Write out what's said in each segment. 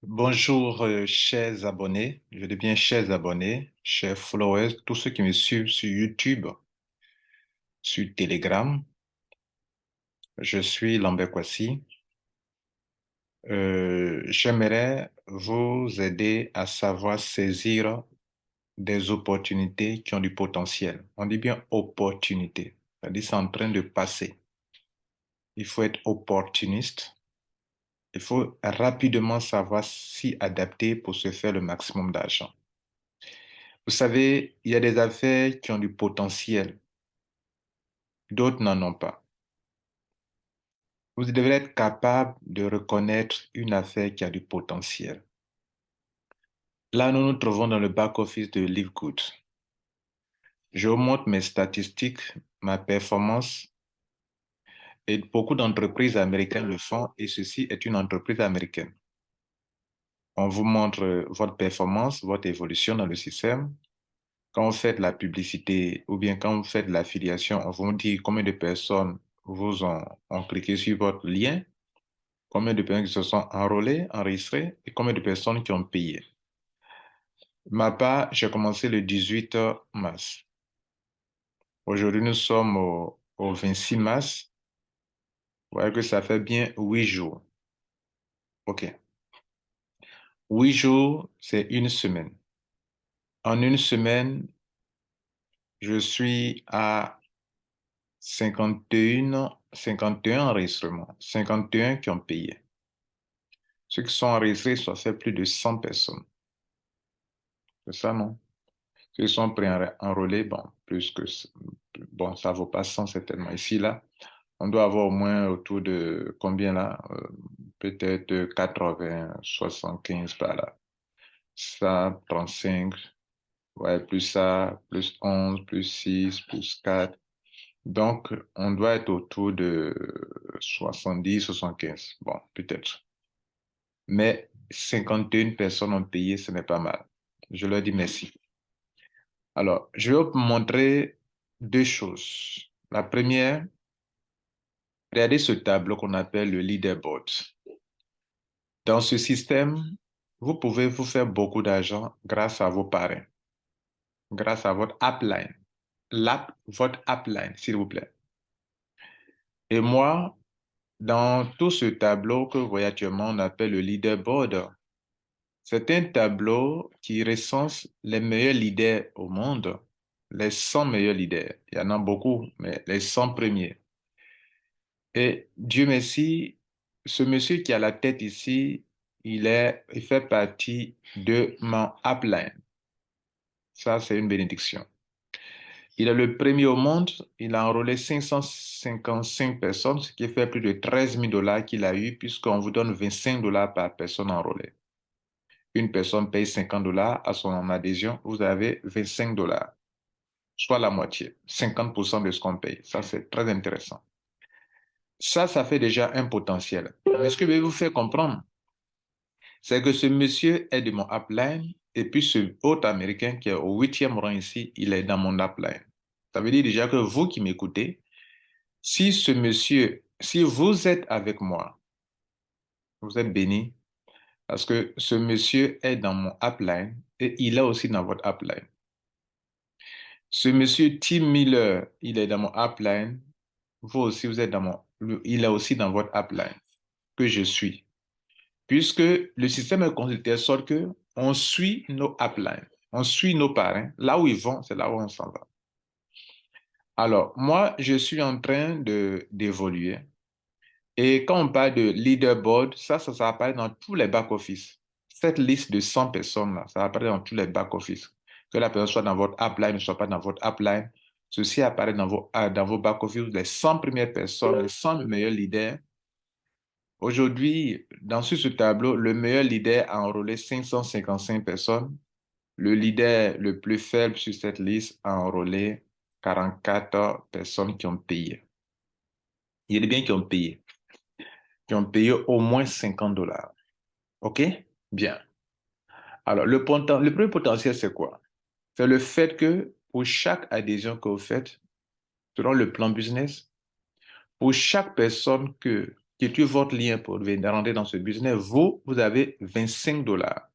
Bonjour, chers abonnés, je dis bien chers abonnés, chers followers, tous ceux qui me suivent sur YouTube, sur Telegram. Je suis Lambert Kwasi. J'aimerais vous aider à savoir saisir des opportunités qui ont du potentiel. On dit bien opportunité, c'est-à-dire c'est en train de passer. Il faut être opportuniste. Il faut rapidement savoir s'y adapter pour se faire le maximum d'argent. Vous savez, il y a des affaires qui ont du potentiel. D'autres n'en ont pas. Vous devrez être capable de reconnaître une affaire qui a du potentiel. Là, nous nous trouvons dans le back-office de LiveGood. Je vous montre mes statistiques, ma performance, et beaucoup d'entreprises américaines le font, et ceci est une entreprise américaine. On vous montre votre performance, votre évolution dans le système. Quand vous faites la publicité ou bien quand vous faites l'affiliation, on vous dit combien de personnes ont cliqué sur votre lien, combien de personnes qui se sont enrôlées, enregistrées et combien de personnes qui ont payé. Ma part, j'ai commencé le 18 mars. Aujourd'hui, nous sommes au 26 mars. Vous voyez que ça fait bien 8 jours. OK. 8 jours, c'est une semaine. En une semaine, je suis à 51 enregistrements, 51 qui ont payé. Ceux qui sont enregistrés, ça fait plus de 100 personnes. C'est ça, non? Ceux qui sont pré-enrôlés, bon, bon, ça vaut pas 100 certainement. Ici, là, on doit avoir au moins autour de combien là? Peut-être 80, 75 par là. Ça, 35, ouais, plus ça, plus 11, plus 6, plus 4. Donc, on doit être autour de 70, 75. Bon, peut-être. Mais 51 personnes ont payé, ce n'est pas mal. Je leur dis merci. Alors, je vais vous montrer deux choses. La première, regardez ce tableau qu'on appelle le leaderboard. Dans ce système, vous pouvez vous faire beaucoup d'argent grâce à vos parrains, grâce à votre upline. Votre upline, s'il vous plaît. Et moi, dans tout ce tableau que vous voyez actuellement, on appelle le leaderboard. C'est un tableau qui recense les meilleurs leaders au monde, les 100 meilleurs leaders. Il y en a beaucoup, mais les 100 premiers. Et Dieu merci, ce monsieur qui a la tête ici, il fait partie de mon upline. Ça, c'est une bénédiction. Il est le premier au monde. Il a enrôlé 555 personnes, ce qui fait plus de 13 000 dollars qu'il a eu, puisqu'on vous donne 25 dollars par personne enrôlée. Une personne paye 50 dollars à son adhésion, vous avez 25 dollars, soit la moitié, 50% de ce qu'on paye. Ça, c'est très intéressant. Ça fait déjà un potentiel. Mais ce que je vais vous faire comprendre, c'est que ce monsieur est de mon upline et puis ce autre Américain qui est au 8e rang ici, il est dans mon upline. Ça veut dire déjà que vous qui m'écoutez, si vous êtes avec moi, vous êtes béni parce que ce monsieur est dans mon upline et il est aussi dans votre upline. Ce monsieur Tim Miller, il est dans mon upline. Vous aussi, vous êtes il est aussi dans votre upline que je suis. Puisque le système est conçu de telle sorte que on suit nos uplines, on suit nos parrains. Là où ils vont, c'est là où on s'en va. Alors, moi, je suis en train d'évoluer. Et quand on parle de leaderboard, ça apparaît dans tous les back-office. Cette liste de 100 personnes-là, ça apparaît dans tous les back-office. Que la personne soit dans votre upline, ne soit pas dans votre upline, ceci apparaît dans vos back-office, les 100 premières personnes, les 100 meilleurs leaders. Aujourd'hui, sur ce tableau, le meilleur leader a enrôlé 555 personnes. Le leader le plus faible sur cette liste a enrôlé 44 personnes qui ont payé. Il y a bien qui ont payé au moins 50 dollars. OK? Bien. Alors, le premier potentiel, c'est quoi? C'est le fait que pour chaque adhésion que vous faites, selon le plan business, pour chaque personne que qui tue votre lien pour venir rentrer dans ce business, vous avez 25 dollars.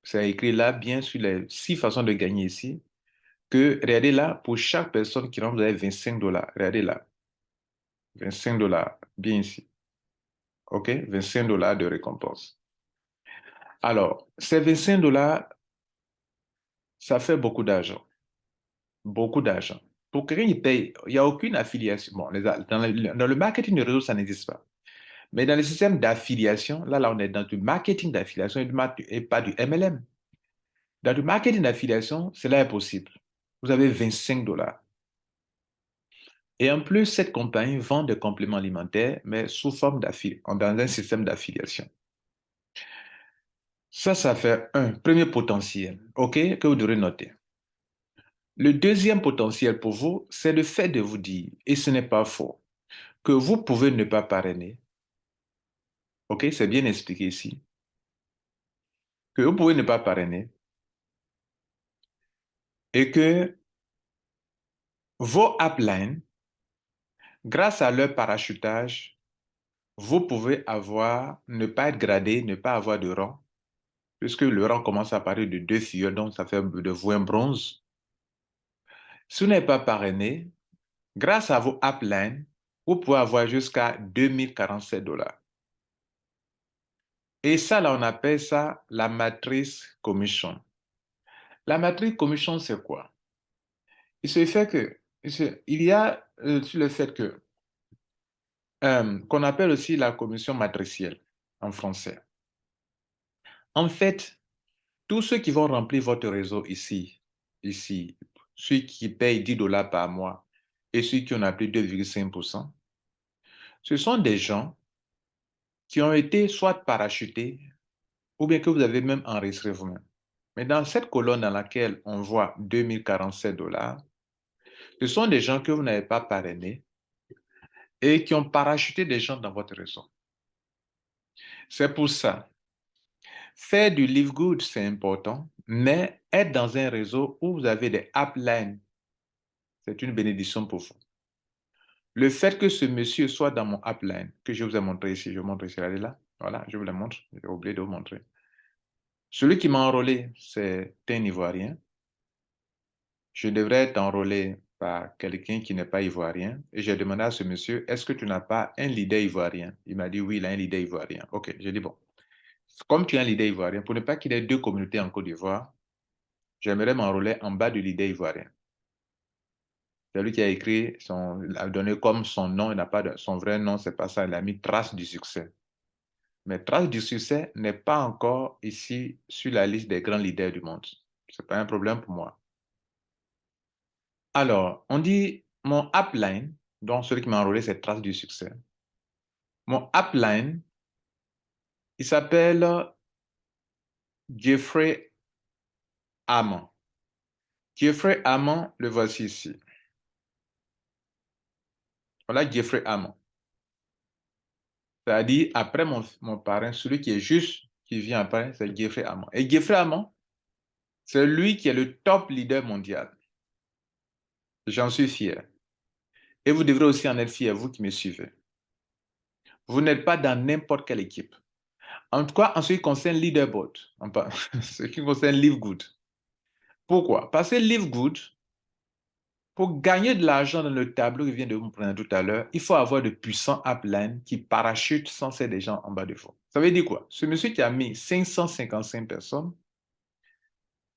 C'est écrit là, bien sur les 6 façons de gagner ici, que, regardez là, pour chaque personne qui rentre, vous avez 25 dollars. Regardez là, 25 dollars, bien ici. OK? 25 dollars de récompense. Alors, ces 25 dollars, ça fait beaucoup d'argent. Beaucoup d'argent. Pour quelqu'un qui paye, il n'y a aucune affiliation. Bon, dans le marketing de réseau, ça n'existe pas. Mais dans le système d'affiliation, là, on est dans du marketing d'affiliation et pas du MLM. Dans du marketing d'affiliation, cela est possible. Vous avez 25 dollars. Et en plus, cette compagnie vend des compléments alimentaires, mais sous forme d'affiliation, dans un système d'affiliation. Ça fait un premier potentiel, OK, que vous devrez noter. Le deuxième potentiel pour vous, c'est le fait de vous dire, et ce n'est pas faux, que vous pouvez ne pas parrainer. OK, c'est bien expliqué ici. Que vous pouvez ne pas parrainer et que vos uplines, grâce à leur parachutage, vous pouvez ne pas être gradé, ne pas avoir de rang, puisque le rang commence à partir de 2 figures, donc ça fait de vous un bronze. Si vous n'êtes pas parrainé, grâce à vos uplines, vous pouvez avoir jusqu'à 2047 dollars. Et ça, là, on appelle ça la matrice commission. La matrice commission, c'est quoi? Il se fait que, il y a sur le fait que, qu'on appelle aussi la commission matricielle en français. En fait, tous ceux qui vont remplir votre réseau ici, ceux qui payent 10 dollars par mois et ceux qui ont appelé 2,5%, ce sont des gens qui ont été soit parachutés ou bien que vous avez même enregistré vous-même. Mais dans cette colonne dans laquelle on voit 2047 dollars, ce sont des gens que vous n'avez pas parrainés et qui ont parachuté des gens dans votre réseau. C'est pour ça, faire du live good, c'est important, mais être dans un réseau où vous avez des uplines, c'est une bénédiction pour vous. Le fait que ce monsieur soit dans mon upline, que je vous ai montré ici, je vous montre ici, regardez là, voilà, je vous le montre, j'ai oublié de vous montrer. Celui qui m'a enrôlé, c'est un Ivoirien. Je devrais être enrôlé par quelqu'un qui n'est pas ivoirien. Et j'ai demandé à ce monsieur, est-ce que tu n'as pas un leader ivoirien? Il m'a dit, oui, il a un leader ivoirien. OK, j'ai dit, bon, comme tu es un leader ivoirien, pour ne pas qu'il y ait 2 communautés en Côte d'Ivoire, j'aimerais m'enrôler en bas du leader ivoirien. C'est lui qui a écrit, a donné comme son nom, il n'a pas son vrai nom, c'est pas ça, il a mis Trace du succès. Mais Trace du succès n'est pas encore ici sur la liste des grands leaders du monde. C'est pas un problème pour moi. Alors, on dit mon upline, donc celui qui m'a enrôlé, c'est Trace du succès. Mon upline, il s'appelle Jeffrey Amon. Jeffrey Amon, le voici ici. Voilà Jeffrey Amon. C'est-à-dire, après mon parrain, celui qui est juste, qui vient après, c'est Jeffrey Amon. Et Jeffrey Amon, c'est lui qui est le top leader mondial. J'en suis fier. Et vous devrez aussi en être fier, vous qui me suivez. Vous n'êtes pas dans n'importe quelle équipe. En tout cas, en ce qui concerne Leaderboard, ce qui concerne Live Good. Pourquoi? Parce que Live Good, pour gagner de l'argent dans le tableau que je viens de vous prendre tout à l'heure, il faut avoir de puissants uplines qui parachutent sans cesse des gens en bas de fond. Ça veut dire quoi? Ce monsieur qui a mis 555 personnes,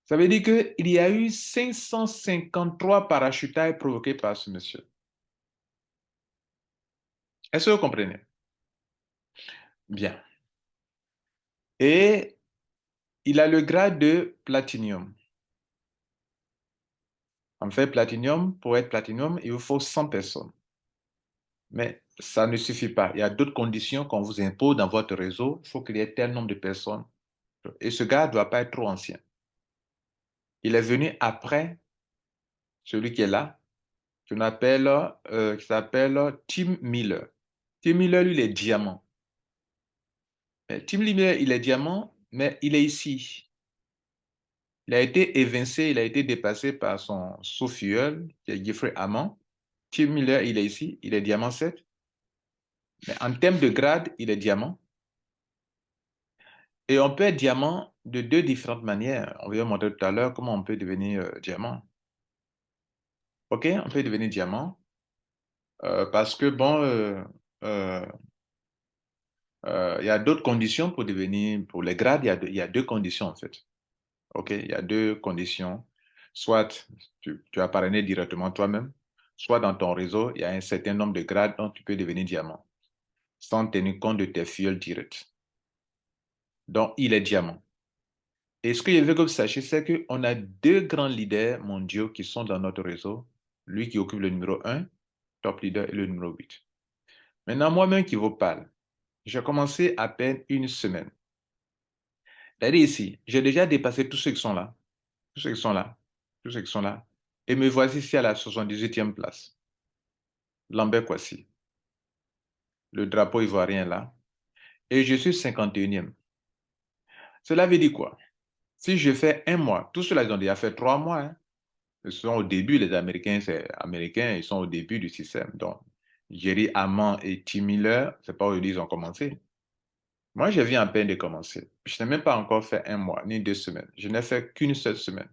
ça veut dire qu'il y a eu 553 parachutages provoqués par ce monsieur. Est-ce que vous comprenez? Bien. Et il a le grade de platinium. En fait, platinium, pour être platinium, il vous faut 100 personnes. Mais ça ne suffit pas. Il y a d'autres conditions qu'on vous impose dans votre réseau. Il faut qu'il y ait tel nombre de personnes. Et ce gars ne doit pas être trop ancien. Il est venu après celui qui est là, qui s'appelle Tim Miller. Tim Miller, lui, il est diamant. Tim Miller, il est diamant, mais il est ici. Il a été évincé, il a été dépassé par son sous-filleul, qui est Jeffrey Hammond. Tim Miller, il est ici, il est diamant 7. Mais en termes de grade, il est diamant. Et on peut être diamant de deux différentes manières. On va montrer tout à l'heure comment on peut devenir diamant. OK, on peut devenir diamant parce que, bon, euh, il y a d'autres conditions pour devenir, pour les grades, il y a deux conditions en fait. OK, il y a deux conditions. Soit tu as parrainé directement toi-même, soit dans ton réseau, il y a un certain nombre de grades dont tu peux devenir diamant, sans tenir compte de tes fioles directes. Donc, il est diamant. Et ce que je veux que vous sachiez, c'est qu'on a deux grands leaders mondiaux qui sont dans notre réseau. Lui qui occupe le numéro un, top leader, et le numéro 8. Maintenant, moi-même qui vous parle, j'ai commencé à peine une semaine. C'est-à-dire ici, j'ai déjà dépassé tous ceux qui sont là, tous ceux qui sont là, tous ceux qui sont là. Et me voici ici à la 78e place. Lambert Kwasi, le drapeau ivoirien là. Et je suis 51e. Cela veut dire quoi? Si je fais un mois, tous ceux-là, ils ont déjà fait 3 mois, hein. Ils sont au début, les Américains, c'est américains, ils sont au début du système. Donc, Jerry Amand et Tim Miller, c'est pas aujourd'hui ils ont commencé. Moi, je viens à peine de commencer. Je n'ai même pas encore fait un mois, ni 2 semaines. Je n'ai fait qu'une seule semaine.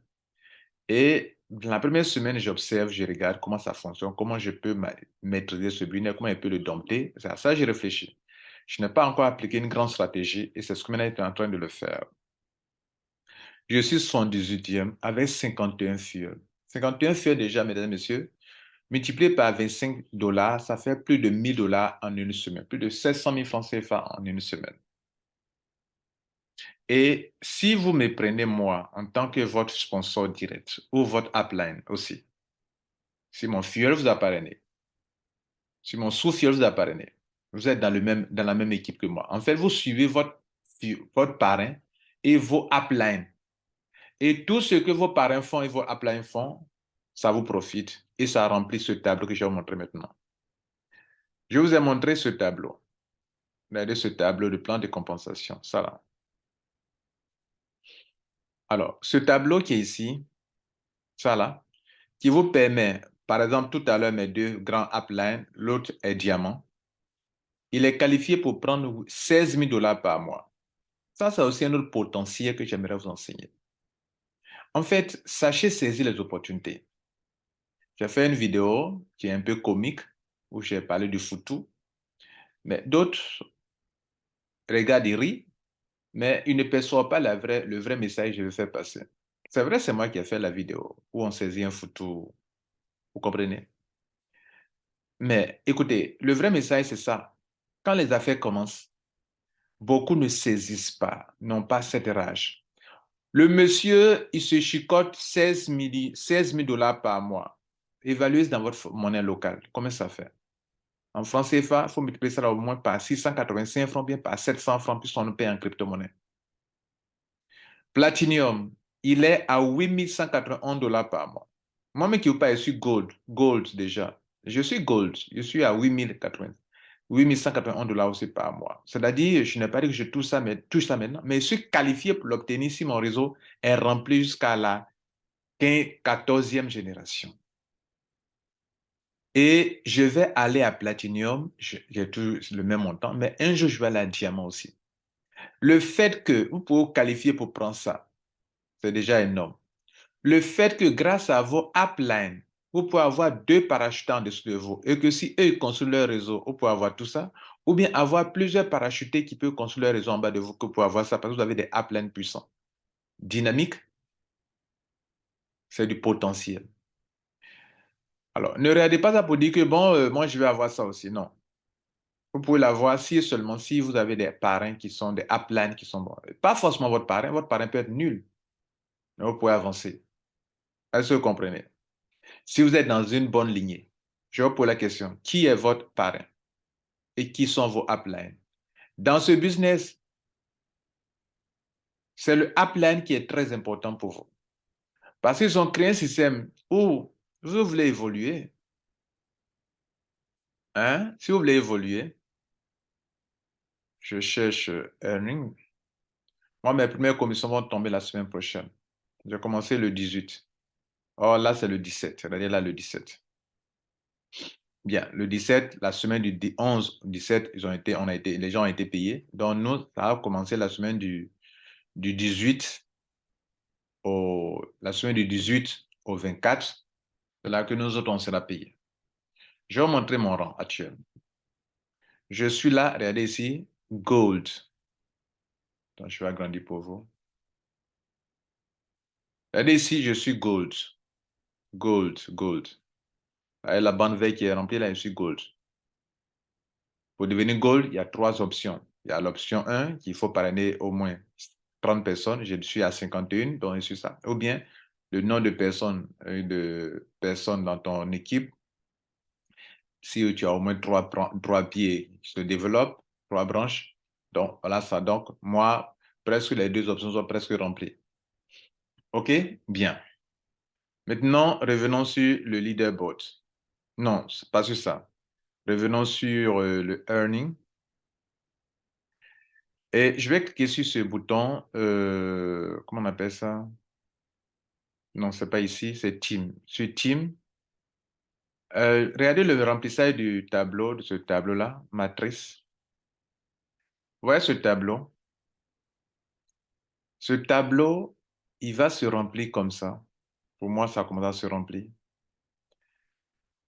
Et dans la première semaine, j'observe, je regarde comment ça fonctionne, comment je peux maîtriser ce business, comment je peux le dompter. C'est à ça que j'ai réfléchi. Je n'ai pas encore appliqué une grande stratégie et c'est ce que maintenant je suis en train de le faire. Je suis 78e avec 51 fioles. 51 fioles déjà, mesdames et messieurs, multiplié par 25 dollars, ça fait plus de 1000 dollars en une semaine, plus de 700 000 francs CFA en une semaine. Et si vous me prenez moi en tant que votre sponsor direct ou votre upline aussi, si mon fuel vous a parrainé, si mon sous-fuel vous a parrainé, vous êtes dans la même équipe que moi. En fait, vous suivez votre parrain et vos uplines. Et tout ce que vos parrains font et vos uplines font, ça vous profite et ça remplit ce tableau que je vais vous montrer maintenant. Je vous ai montré ce tableau. Regardez ce tableau de plan de compensation. Ça là. Alors, ce tableau qui est ici, ça là, qui vous permet, par exemple, tout à l'heure, mes deux grands uplines, l'autre est diamant. Il est qualifié pour prendre 16 000 dollars par mois. Ça, c'est aussi un autre potentiel que j'aimerais vous enseigner. En fait, sachez saisir les opportunités. J'ai fait une vidéo qui est un peu comique où j'ai parlé du foutu, mais d'autres regardent et rient, mais ils ne perçoivent pas le vrai message que je veux faire passer. C'est vrai, c'est moi qui ai fait la vidéo où on saisit un foutu, vous comprenez? Mais écoutez, le vrai message, c'est ça. Quand les affaires commencent, beaucoup ne saisissent pas, n'ont pas cette rage. Le monsieur, il se chicote 16 000 dollars par mois. Évaluez dans votre monnaie locale. Combien ça fait? En francs CFA, il faut multiplier ça au moins par 685 francs, bien par 700 francs, puisqu'on nous paye en crypto-monnaie. Platinum, il est à 8 191 dollars par mois. Moi-même qui vous parle, je suis gold déjà. Je suis gold, je suis à 8 191 dollars aussi par mois. C'est-à-dire, je n'ai pas dit que je touche ça maintenant, mais je suis qualifié pour l'obtenir si mon réseau est rempli jusqu'à la 14e génération. Et je vais aller à Platinum, j'ai toujours le même montant, mais un jour, je vais aller à Diamant aussi. Le fait que vous pouvez vous qualifier pour prendre ça, c'est déjà énorme. Le fait que grâce à vos uplines, vous pouvez avoir deux parachutants en dessous de vous et que si eux ils construisent leur réseau, vous pouvez avoir tout ça, ou bien avoir plusieurs parachutés qui peuvent construire leur réseau en bas de vous que vous pouvez avoir ça parce que vous avez des uplines puissants. Dynamique, c'est du potentiel. Alors, ne regardez pas ça pour dire que bon, moi je vais avoir ça aussi. Non. Vous pouvez l'avoir si et seulement si vous avez des parrains qui sont des uplines qui sont bons. Pas forcément votre parrain peut être nul, mais vous pouvez avancer. Est-ce que vous comprenez? Si vous êtes dans une bonne lignée, je vous pose la question, qui est votre parrain et qui sont vos uplines? Dans ce business, c'est le upline qui est très important pour vous. Parce qu'ils ont créé un système où vous voulez évoluer. Hein? Si vous voulez évoluer, je cherche earning. Moi, mes premières commissions vont tomber la semaine prochaine. J'ai commencé le 18. Or là, c'est le 17. C'est-à-dire là, le 17. Bien, le 17, la semaine du 11, 17, les gens ont été payés. Donc, nous, ça a commencé du 18 la semaine du 18 au 24. C'est là que nous autres, on sera payés. Je vais vous montrer mon rang actuel. Je suis là, regardez ici, Gold. Donc, je vais agrandir pour vous. Regardez ici, je suis Gold. Gold, Gold. Avec la bande verte qui est remplie, là, je suis Gold. Pour devenir Gold, il y a trois options. Il y a l'option 1, qu'il faut parrainer au moins 30 personnes. Je suis à 51, donc je suis ça. Ou bien, le nombre de personnes dans ton équipe, si tu as au moins trois pieds qui se développent, trois branches, donc voilà ça. Donc, moi, presque les deux options sont presque remplies. OK? Bien. Maintenant, revenons sur le leaderboard. Non, c'est pas sur ça. Revenons sur le earning. Et je vais cliquer sur ce bouton. Comment on appelle ça? Non, c'est pas ici, c'est Team. Sur Team, regardez le remplissage du tableau, de ce tableau-là, matrice. Vous voyez ce tableau? Ce tableau, il va se remplir comme ça. Pour moi, ça commence à se remplir.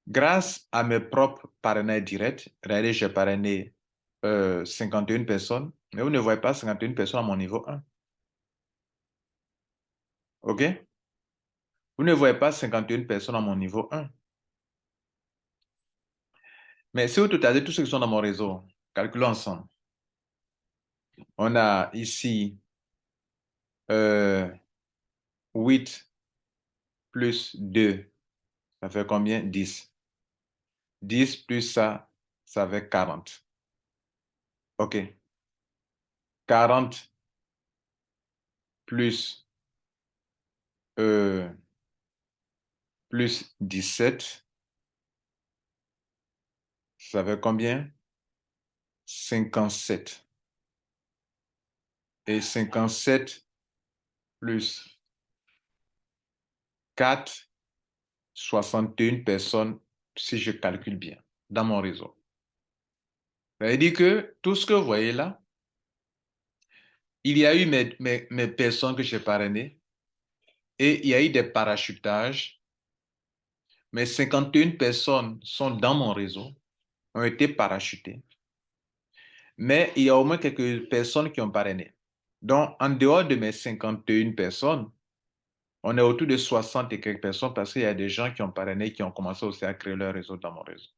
Grâce à mes propres parrainages directs, regardez, j'ai parrainé 51 personnes, mais vous ne voyez pas 51 personnes à mon niveau 1. OK? Vous ne voyez pas 51 personnes à mon niveau 1. Mais si vous totalisez tous ceux qui sont dans mon réseau, calculons ensemble. On a ici 8 plus 2, ça fait combien? 10. 10 plus ça fait 40. OK. 40 plus, euh, plus 17, ça fait combien? 57. Et 57 plus 4, 61 personnes, si je calcule bien, dans mon réseau. Ça veut dire que tout ce que vous voyez là, il y a eu mes personnes que j'ai parrainées et il y a eu des parachutages. Mes 51 personnes sont dans mon réseau, ont été parachutées. Mais il y a au moins quelques personnes qui ont parrainé. Donc, en dehors de mes 51 personnes, on est autour de 60 et quelques personnes parce qu'il y a des gens qui ont parrainé, qui ont commencé aussi à créer leur réseau dans mon réseau.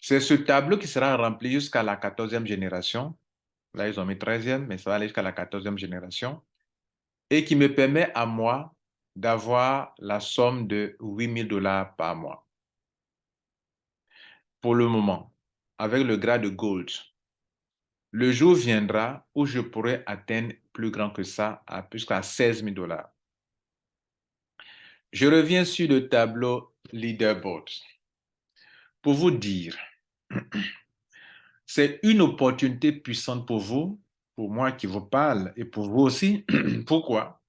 C'est ce tableau qui sera rempli jusqu'à la 14e génération. Là, ils ont mis 13e, mais ça va aller jusqu'à la 14e génération. Et qui me permet à moi d'avoir la somme de $8 000 par mois. Pour le moment, avec le grade de Gold. Le jour viendra où je pourrai atteindre plus grand que ça, jusqu'à $16 000. Je reviens sur le tableau leaderboard pour vous dire, c'est une opportunité puissante pour vous, pour moi qui vous parle et pour vous aussi. Pourquoi?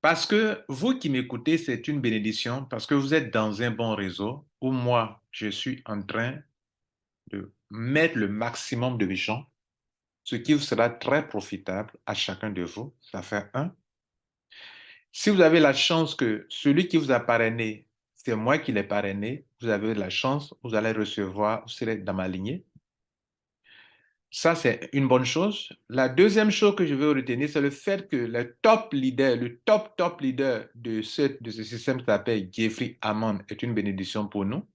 Parce que vous qui m'écoutez, c'est une bénédiction parce que vous êtes dans un bon réseau où moi, je suis en train de mettre le maximum de gens, ce qui vous sera très profitable à chacun de vous. Ça fait un. Si vous avez la chance que celui qui vous a parrainé, c'est moi qui l'ai parrainé, vous avez la chance, vous allez recevoir, vous serez dans ma lignée. Ça, c'est une bonne chose. La deuxième chose que je veux retenir, c'est le fait que le top leader, top leader de ce système qui s'appelle Jeffrey Hammond est une bénédiction pour nous.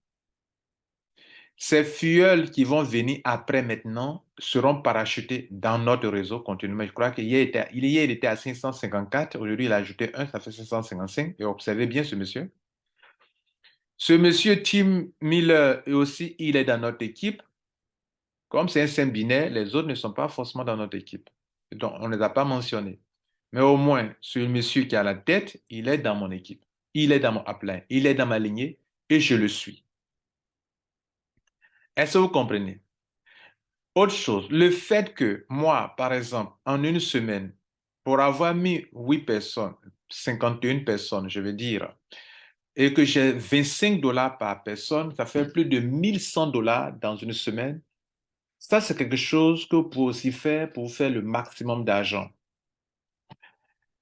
Ces filleuls qui vont venir après maintenant seront parachutés dans notre réseau continuellement. Je crois qu'hier, il était à 554. Aujourd'hui, il a ajouté un, ça fait 555. Et observez bien ce monsieur. Ce monsieur Tim Miller, et aussi, il est dans notre équipe. Comme c'est un simple binaire, les autres ne sont pas forcément dans notre équipe. Donc, on ne les a pas mentionnés. Mais au moins, ce monsieur qui a la tête, il est dans mon équipe. Il est dans mon upline. Il est dans ma lignée et je le suis. Est-ce que vous comprenez? Autre chose, le fait que moi, par exemple, en une semaine, pour avoir mis 8 personnes, 51 personnes, je veux dire, et que j'ai 25 dollars par personne, ça fait plus de 1100 dollars dans une semaine. Ça, c'est quelque chose que vous pouvez aussi faire pour faire le maximum d'argent.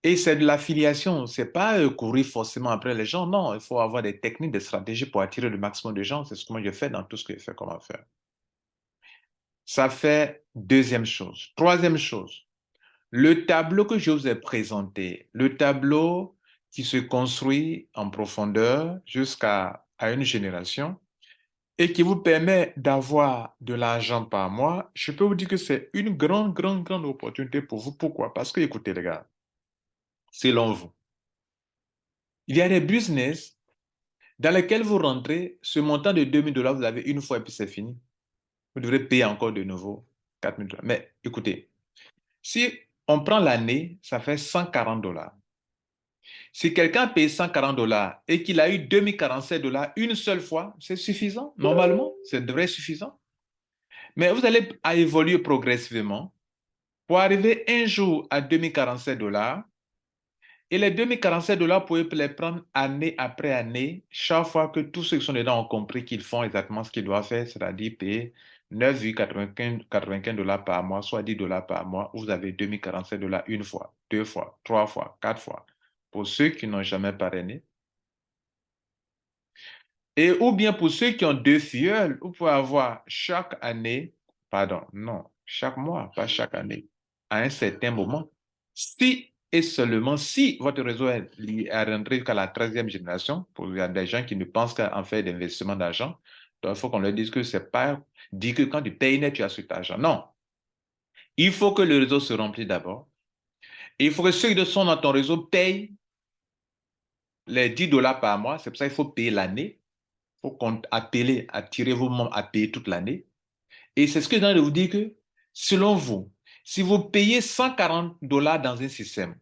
Et c'est de l'affiliation, c'est pas courir forcément après les gens, non, il faut avoir des techniques, des stratégies pour attirer le maximum de gens, c'est ce que moi je fais dans tout ce que je fais comme affaire. Ça fait deuxième chose. Troisième chose, le tableau que je vous ai présenté, le tableau qui se construit en profondeur jusqu'à une génération et qui vous permet d'avoir de l'argent par mois, je peux vous dire que c'est une grande, grande, grande opportunité pour vous. Pourquoi? Parce que, écoutez les gars, selon vous, il y a des business dans lesquels vous rentrez, ce montant de 2000 dollars, vous l'avez une fois et puis c'est fini. Vous devrez payer encore de nouveau 4000 dollars. Mais écoutez, si on prend l'année, ça fait 140 dollars. Si quelqu'un paye 140 dollars et qu'il a eu 2047 dollars une seule fois, c'est suffisant. Normalement, c'est devrait être suffisant. Mais vous allez à évoluer progressivement pour arriver un jour à 2047 dollars. Et les 2047 dollars, vous pouvez les prendre année après année, chaque fois que tous ceux qui sont dedans ont compris qu'ils font exactement ce qu'ils doivent faire, c'est-à-dire payer 9,95 dollars par mois, soit 10 dollars par mois, vous avez 2047 dollars une fois, deux fois, trois fois, quatre fois. Pour ceux qui n'ont jamais parrainé, et ou bien pour ceux qui ont deux filleuls, vous pouvez avoir chaque année, pardon, non, chaque mois, pas chaque année, à un certain moment, si et seulement si votre réseau est rentré jusqu'à la 13e génération, pour il y a des gens qui ne pensent qu'à en faire d'investissement d'argent, donc il faut qu'on leur dise que c'est pas dit que quand tu payes net, tu as cet argent. Non, il faut que le réseau se remplisse d'abord. Il faut que ceux qui sont dans ton réseau payent les 10 dollars par mois, c'est pour ça qu'il faut payer l'année. Il faut appeler, attirer vos membres à payer toute l'année. Et c'est ce que j'ai envie de vous dire que, selon vous, si vous payez 140 dollars dans un système,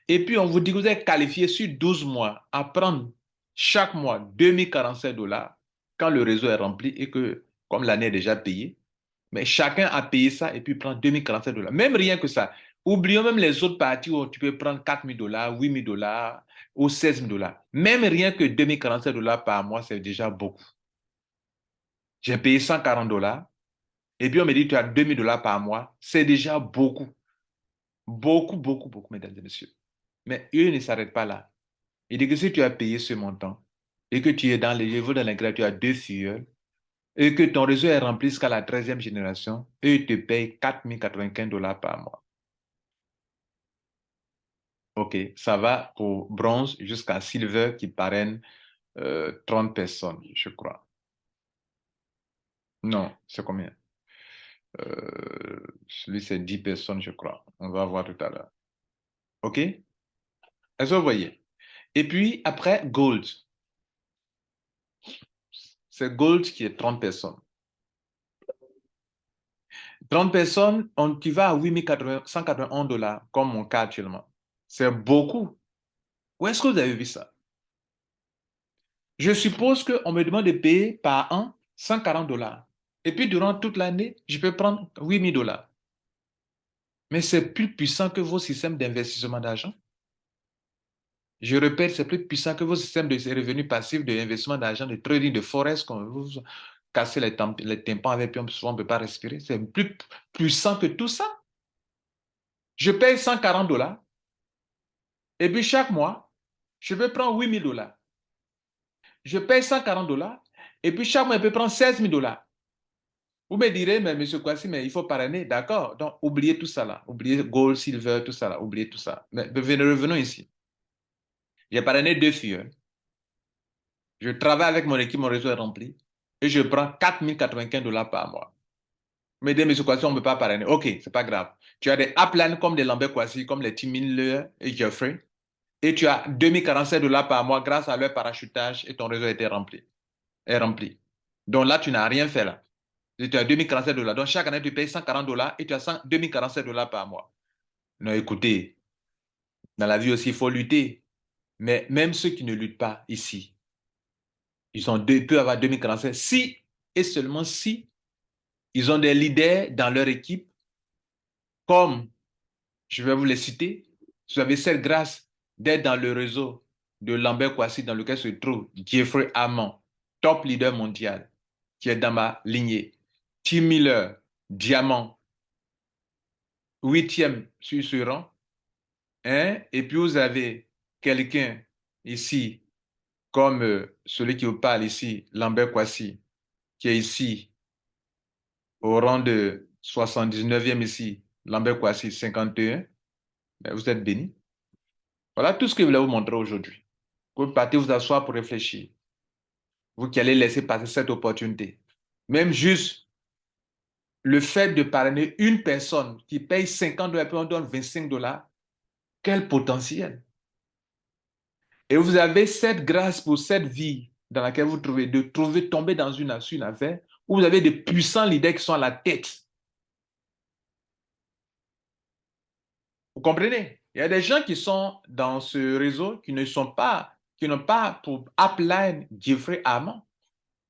et puis on vous dit que vous êtes qualifié sur 12 mois à prendre chaque mois 2047 dollars, quand le réseau est rempli et que, comme l'année est déjà payée, mais chacun a payé ça et puis prend 2047 dollars. Même rien que ça. Oublions même les autres parties où tu peux prendre 4000 dollars, 8000 dollars ou 16 000 dollars. Même rien que 2047 dollars par mois, c'est déjà beaucoup. J'ai payé 140 dollars et puis on me dit tu as 2000 dollars par mois. C'est déjà beaucoup. Beaucoup, beaucoup, beaucoup, mesdames et messieurs. Mais eux ne s'arrêtent pas là. Il dit que si tu as payé ce montant et que tu es dans les niveaux dans lesquels tu as deux filles et que ton réseau est rempli jusqu'à la 13e génération, eux ils te payent 4095 dollars par mois. OK, ça va pour bronze jusqu'à silver qui parraine 30 personnes, je crois. Non, c'est combien? Celui, c'est 10 personnes, je crois. On va voir tout à l'heure. OK? Est-ce que vous voyez? Et puis, après, gold. C'est gold qui est 30 personnes. 30 personnes, tu vas à 191 dollars, comme mon cas actuellement. C'est beaucoup. Où est-ce que vous avez vu ça? Je suppose qu'on me demande de payer par an 140 dollars. Et puis, durant toute l'année, je peux prendre 8000 dollars. Mais c'est plus puissant que vos systèmes d'investissement d'argent. Je répète, c'est plus puissant que vos systèmes de revenus passifs, d'investissement d'argent, de trading, de forex, qu'on vous casser les tympans avec, puis souvent on ne peut pas respirer. C'est plus puissant que tout ça. Je paye 140 dollars et puis chaque mois, je peux prendre 8000 dollars. Je paye 140 dollars et puis chaque mois, je peux prendre 16 000 dollars. Vous me direz, mais monsieur Kwasi, mais il faut parrainer. D'accord. Donc, oubliez tout ça là. Oubliez gold, silver, tout ça là. Oubliez tout ça. Mais revenons ici. J'ai parrainé deux filles. Je travaille avec mon équipe, mon réseau est rempli. Et je prends 4095 dollars par mois. Mais des monsieur Kwasi, on ne peut pas parrainer. OK, c'est pas grave. Tu as des uplines comme des Lambert Kwasi, comme les Tim Miller et Jeffrey. Et tu as 2047 dollars par mois grâce à leur parachutage et ton réseau a été rempli. Est rempli. Donc là, tu n'as rien fait là. Et tu as 2047 dollars. Donc chaque année, tu payes 140 dollars et tu as 2047 dollars par mois. Non, écoutez, dans la vie aussi, il faut lutter. Mais même ceux qui ne luttent pas ici, ils peuvent avoir 2047 si et seulement si ils ont des leaders dans leur équipe, comme je vais vous les citer. Vous avez cette grâce d'être dans le réseau de Lambert Kouassi dans lequel se trouve Jeffrey Amon, top leader mondial, qui est dans ma lignée. Tim Miller, diamant, huitième sur ce rang. Hein? Et puis vous avez quelqu'un ici, comme celui qui vous parle ici, Lambert Kouassi, qui est ici au rang de 79e ici, Lambert Kouassi 51. Ben, vous êtes béni. Voilà tout ce que je voulais vous montrer aujourd'hui. Vous partez vous asseoir pour réfléchir. Vous qui allez laisser passer cette opportunité. Même juste le fait de parrainer une personne qui paye 50 dollars, puis on donne 25 dollars, quel potentiel. Et vous avez cette grâce pour cette vie dans laquelle vous trouvez, de trouver, tomber dans une affaire où vous avez des puissants leaders qui sont à la tête. Vous comprenez? Il y a des gens qui sont dans ce réseau qui n'ont pas pour upline Jeffrey Amon.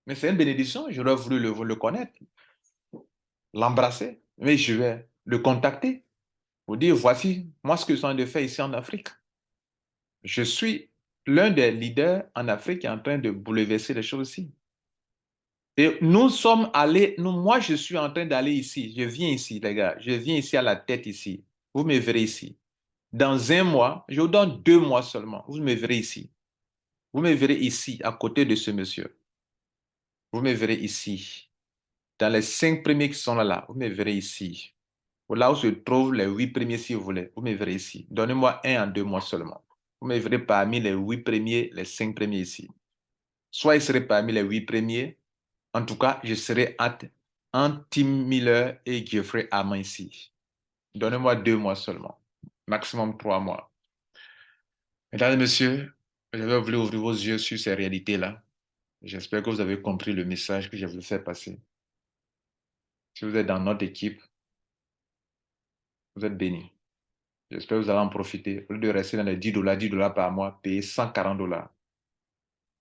Mais c'est une bénédiction, j'aurais voulu le connaître, l'embrasser, mais je vais le contacter pour dire, voici moi ce que je suis en train de faire ici en Afrique. Je suis l'un des leaders en Afrique qui est en train de bouleverser les choses ici. Et nous sommes allés, moi je suis en train d'aller ici, je viens ici les gars, je viens ici à la tête ici. Vous me verrez ici. Dans un mois, je vous donne 2 mois seulement, vous me verrez ici. Vous me verrez ici, à côté de ce monsieur. Vous me verrez ici. Dans les 5 premiers qui sont là, vous me verrez ici. Là où se trouvent les 8 premiers, si vous voulez, vous me verrez ici. Donnez-moi 1 en 2 mois seulement. Vous me verrez parmi les 8 premiers, les 5 premiers ici. Soit il serait parmi les 8 premiers, en tout cas, je serai entre Tim Miller et Jeffrey Amon ici. Donnez-moi 2 mois seulement, maximum 3 mois. Mesdames et messieurs, j'avais voulu ouvrir vos yeux sur ces réalités-là. J'espère que vous avez compris le message que je voulais faire passer. Si vous êtes dans notre équipe, vous êtes bénis. J'espère que vous allez en profiter. Au lieu de rester dans les 10 dollars par mois, payez 140 dollars.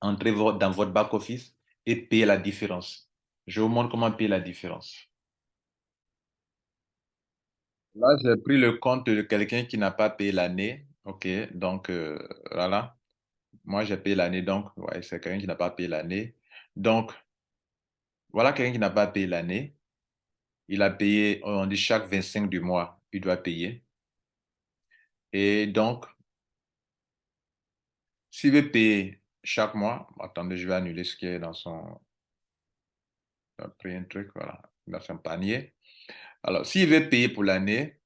Entrez dans votre back-office et payez la différence. Je vous montre comment payer la différence. Là, j'ai pris le compte de quelqu'un qui n'a pas payé l'année. OK, donc voilà. Moi, j'ai payé l'année, donc ouais, c'est quelqu'un qui n'a pas payé l'année. Donc, voilà quelqu'un qui n'a pas payé l'année. Il a payé, on dit chaque 25 du mois, il doit payer. Et donc, s'il veut payer chaque mois, attendez, je vais annuler ce qui est dans son. Il a pris un truc, voilà, dans son panier. Alors, s'il veut payer pour l'année,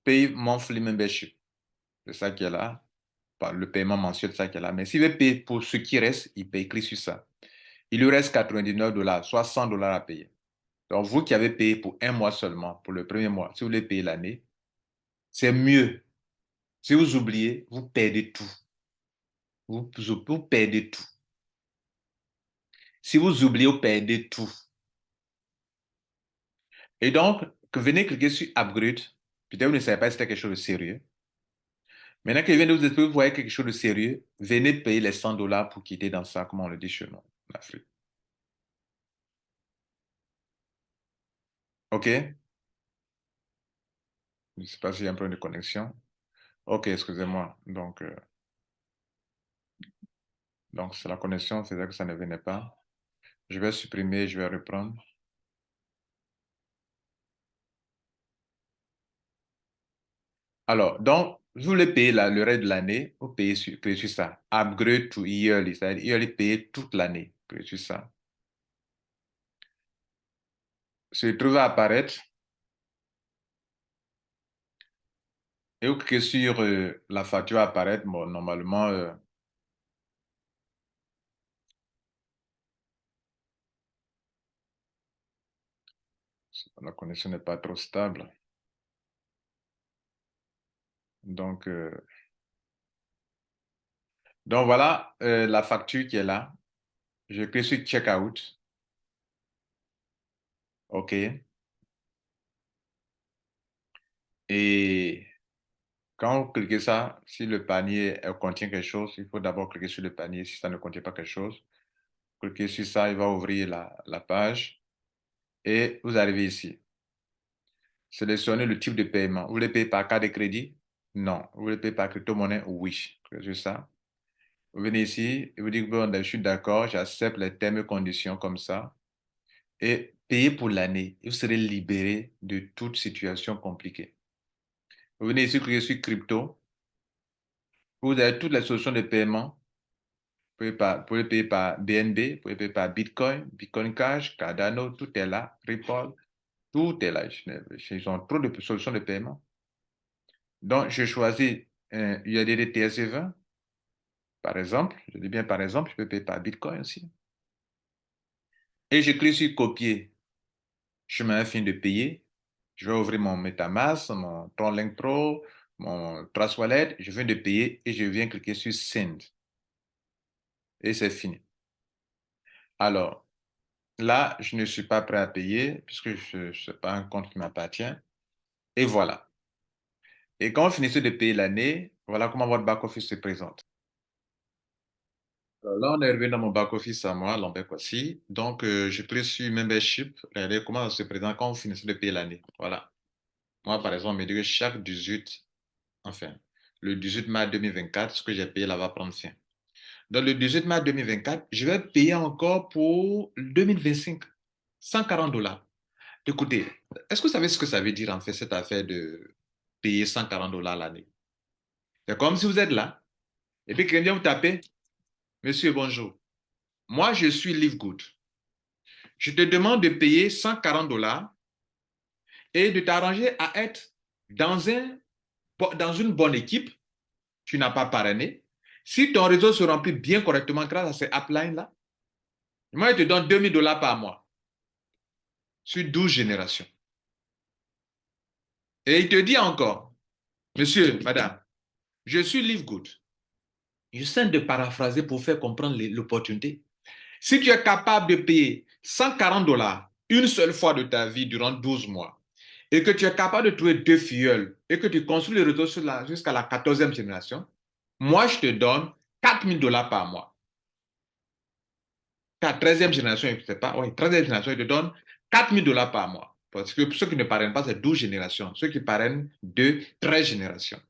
paye monthly membership. C'est ça qui est là. Le paiement mensuel, c'est ça qui est là. Mais s'il veut payer pour ce qui reste, il paye, clique sur ça. Il lui reste 99 dollars, soit 100 dollars à payer. Donc, vous qui avez payé pour 1 mois seulement, pour le premier mois, si vous voulez payer l'année, c'est mieux. Si vous oubliez, vous perdez tout. Vous perdez tout. Si vous oubliez, vous perdez tout. Et donc, que venez cliquer sur Upgrade. Peut-être que vous ne savez pas si c'était quelque chose de sérieux. Maintenant que je viens de vous expliquer, vous voyez quelque chose de sérieux, venez payer les 100 dollars pour quitter dans ça, comme on le dit chez nous, en Afrique. OK? Je ne sais pas s'il y a un problème de connexion. OK, excusez-moi. Donc c'est la connexion, c'est ça que ça ne venait pas. Je vais supprimer, je vais reprendre. Alors, donc, vous voulez payer le reste de l'année, vous payez cliquez sur ça. Upgrade to yearly, c'est-à-dire yearly payer toute l'année. Cliquez sur ça. Se trouve à apparaître et vous cliquez sur la facture à apparaître. Bon, normalement, la connexion n'est pas trop stable. Donc, euh, donc voilà la facture qui est là. Je clique sur Checkout. OK. Et quand vous cliquez ça, si le panier contient quelque chose, il faut d'abord cliquer sur le panier. Si ça ne contient pas quelque chose, cliquez sur ça, il va ouvrir la page. Et vous arrivez ici. Sélectionnez le type de paiement. Vous voulez payer par carte de crédit? Non. Vous voulez payer par crypto-monnaie? Oui. C'est juste ça. Vous venez ici et vous dites, bon, ben, je suis d'accord, j'accepte les termes et conditions comme ça. Et payez pour l'année. Vous serez libéré de toute situation compliquée. Vous venez ici cliquer sur crypto. Vous avez toutes les solutions de paiement. Vous pouvez payer par BNB, vous pouvez payer par Bitcoin, Bitcoin Cash, Cardano, tout est là. Ripple, tout est là. Ils ont trop de solutions de paiement. Donc, je choisis USDT TRC20, par exemple. Je dis bien par exemple, je peux payer par Bitcoin aussi. Et je clique sur copier. Je mets un fin de payer. Je vais ouvrir mon MetaMask, mon Tronlink Pro, mon Trust Wallet. Je viens de payer et je viens cliquer sur Send. Et c'est fini. Alors, là, je ne suis pas prêt à payer puisque ce n'est pas un compte qui m'appartient. Et voilà. Et quand vous finissez de payer l'année, voilà comment votre back-office se présente. Alors là, on est revenu dans mon back-office à moi, Lambert Kwasi. Donc, je clique sur Membership. Regardez comment ça se présente quand vous finissez de payer l'année. Voilà. Moi, par exemple, on me dit que chaque 18, enfin, le 18 mars 2024, ce que j'ai payé là va prendre fin. Dans le 18 mars 2024, je vais payer encore pour 2025, $140. Écoutez, est-ce que vous savez ce que ça veut dire en fait cette affaire de payer $140 l'année? C'est comme si vous êtes là et puis quelqu'un vient vous taper. Monsieur, bonjour. Moi, je suis Livegood. Je te demande de payer $140 et de t'arranger à être dans dans une bonne équipe. Tu n'as pas parrainé. Si ton réseau se remplit bien correctement grâce à ces uplines-là, moi, je te donne $2000 par mois sur 12 générations. Et il te dit encore, monsieur, madame, je suis Livegood. J'essaie de paraphraser pour faire comprendre l'opportunité. Si tu es capable de payer $140 une seule fois de ta vie durant 12 mois, et que tu es capable de trouver deux filleuls, et que tu construis le réseau jusqu'à la 14e génération, moi, je te donne $4000 par mois. Ta 13e génération, je ne sais pas, oui, 13e génération, je te donne $4000 par mois. Parce que ceux qui ne parrainent pas, c'est 12 générations. Ceux qui parrainent, 2, 13 générations.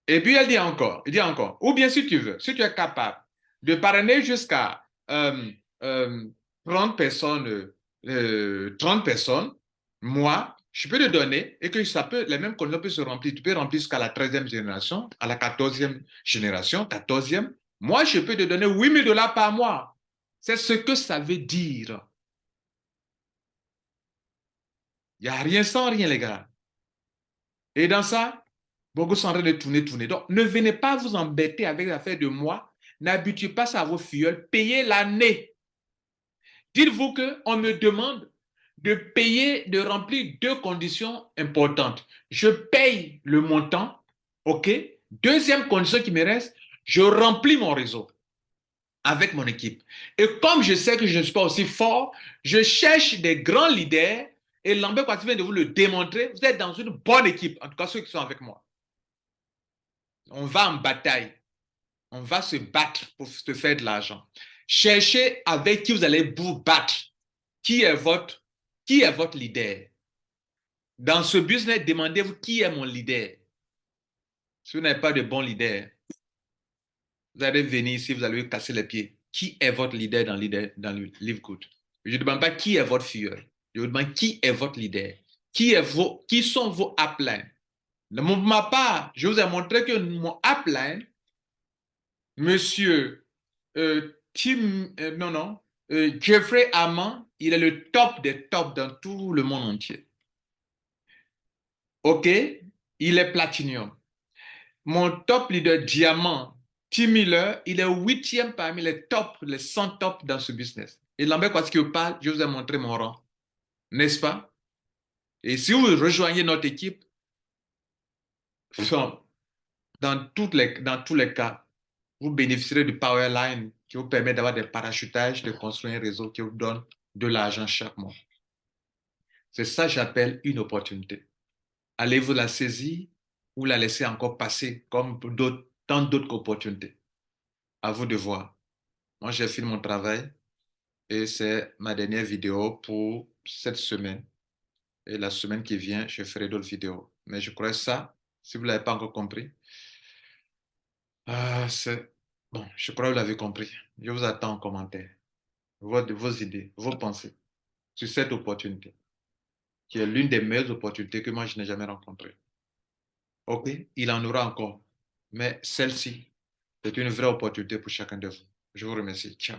Et puis il dit encore, ou bien si tu veux, si tu es capable de parrainer jusqu'à euh, euh, 30 personnes, 30 personnes, moi, je peux te donner et que ça peut, les mêmes conditions peuvent se remplir. Tu peux remplir jusqu'à la 13e génération, à la 14e génération, 14e. Moi, je peux te donner $8000 par mois. C'est ce que ça veut dire. Il n'y a rien sans rien, les gars. Et dans ça, beaucoup sont en train de tourner. Donc, ne venez pas vous embêter avec l'affaire de moi. N'habituez pas ça à vos filleuls. Payez l'année. Dites-vous qu'on me demande de payer, de remplir deux conditions importantes. Je paye le montant, OK? Deuxième condition qui me reste, je remplis mon réseau avec mon équipe. Et comme je sais que je ne suis pas aussi fort, je cherche des grands leaders et Lambert Kwasi vient de vous le démontrer. Vous êtes dans une bonne équipe, en tout cas ceux qui sont avec moi. On va en bataille. On va se battre pour se faire de l'argent. Cherchez avec qui vous allez vous battre. Qui est qui est votre leader? Dans ce business, demandez-vous qui est mon leader. Si vous n'avez pas de bon leader, vous allez venir ici, vous allez casser les pieds. Qui est votre leader dans le Live Good? Je ne demande pas qui est votre filleul. Je vous demande qui est votre leader. Qui sont vos uplines? De ma part, je vous ai montré que mon upline, monsieur non, non, Jeffrey Amand, il est le top des tops dans tout le monde entier. OK? Il est platinium. Mon top leader diamant, Tim Miller, il est huitième parmi les top, les 100 top dans ce business. Et Lambert, quoi qu'il parle, je vous ai montré mon rang. N'est-ce pas? Et si vous rejoignez notre équipe, dans tous les cas, vous bénéficierez du Powerline qui vous permet d'avoir des parachutages, de construire un réseau qui vous donne de l'argent chaque mois. C'est ça que j'appelle une opportunité. Allez-vous la saisir ou la laisser encore passer comme tant d'autres opportunités? À vous de voir. Moi, j'ai fini mon travail et c'est ma dernière vidéo pour cette semaine. Et la semaine qui vient, je ferai d'autres vidéos. Mais je crois que ça, Si vous ne l'avez pas encore compris, c'est... Bon, je crois que vous l'avez compris. Je vous attends en commentaire. Vos idées, vos pensées sur cette opportunité, qui est l'une des meilleures opportunités que moi, je n'ai jamais rencontrées. OK, il en aura encore. Mais celle-ci, c'est une vraie opportunité pour chacun de vous. Je vous remercie. Ciao.